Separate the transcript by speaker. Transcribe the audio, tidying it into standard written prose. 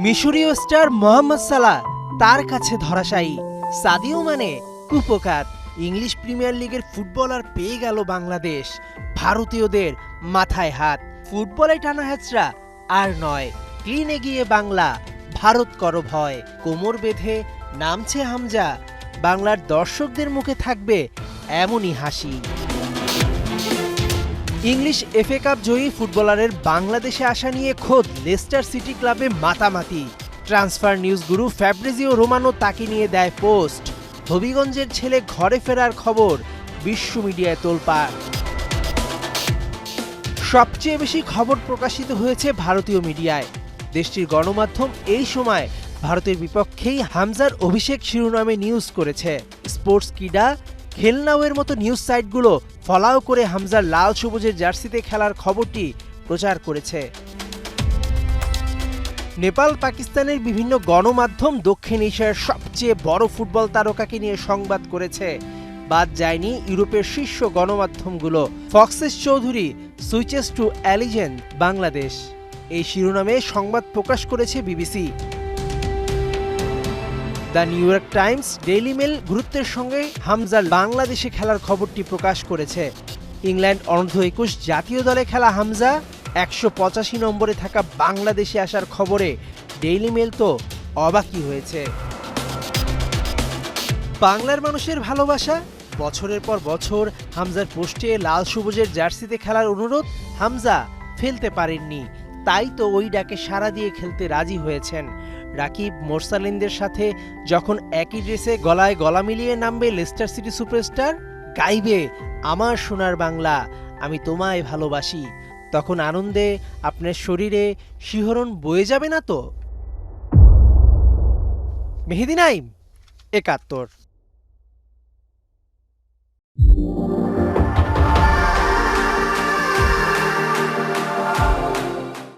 Speaker 1: মিশরীয় স্টার মোহাম্মদ সালাহ তার কাছে ধরাশায়ী, সাদিও মানে কুপোকাত। ইংলিশ প্রিমিয়ার লিগের ফুটবলার পেয়ে গেল বাংলাদেশ। ভারতীয়দের মাথায় হাত, ফুটবলে টানা হ্যাচড়া আর নয়। ক্লিন এগিয়ে বাংলা, ভারত করো ভয়। কোমর বেঁধে নামছে হামজা, বাংলার দর্শকদের মুখে থাকবে এমনই হাসি। ইংলিশ এফএ কাপ জয়ী ফুটবলারের বাংলাদেশে আসা নিয়ে খোদ লেস্টার সিটি ক্লাবে মাতামাতি। ট্রান্সফার নিউজ গুরু ফ্যাব্রিজিও রোমানো তাকে নিয়ে দেয় পোস্ট। হবিগঞ্জের ছেলে ঘরে ফেরার খবর বিশ্ব মিডিয়ায় তোলপাড়। সবচেয়ে বেশি খবর প্রকাশিত হয়েছে ভারতীয় মিডিয়ায়। দেশটির গণমাধ্যম এই সময় ভারতের বিপক্ষেই হামজার অভিষেক শিরোনামে নিউজ করেছে। স্পোর্টস কিডা, খেলনাওয়ের মতো নিউজ সাইটগুলো ফলাও করে হামজার লাল সবুজের জার্সিতে খেলার খবরটি প্রচার করেছে। নেপাল, পাকিস্তানের বিভিন্ন গণমাধ্যম দক্ষিণ এশিয়ার সবচেয়ে বড় ফুটবল তারকাকে নিয়ে সংবাদ করেছে। বাদ যায়নি ইউরোপের শীর্ষ গণমাধ্যমগুলো। Foxes Choudhury switches to allegiance Bangladesh, এই শিরোনামে সংবাদ প্রকাশ করেছে BBC. The New York Times, Daily Mail গুরুত্বের সঙ্গে হামজার বাংলাদেশে খেলার খবরটি প্রকাশ করেছে। ইংল্যান্ড অনূর্ধ্ব-21 জাতীয় দলে খেলা হামজা 185 নম্বরে থাকা বাংলাদেশে আসার খবরে ডেইলি মেল তো অবাকই হয়েছে। বাংলার মানুষের ভালোবাসা, বছরের পর বছর হামজার পোস্টে লাল সবুজের জার্সিতে খেলার অনুরোধ হামজা ফেলতে পারেননি। তাই তো ওই ডাকে সাড়া দিয়ে খেলতে রাজি হয়েছেন। রাকিব, মোরসালিনদের সাথে যখন একই ড্রেসে গলায় গলা মিলিয়ে নামবে লেস্টার সিটি সুপারস্টার, গাইবে আমার সোনার বাংলা, আমি তোমায় ভালোবাসি, তখন আনন্দে আপনার শরীরে শিহরণ বয়ে যাবে না তো? মেহেদী নাইম, ৭১।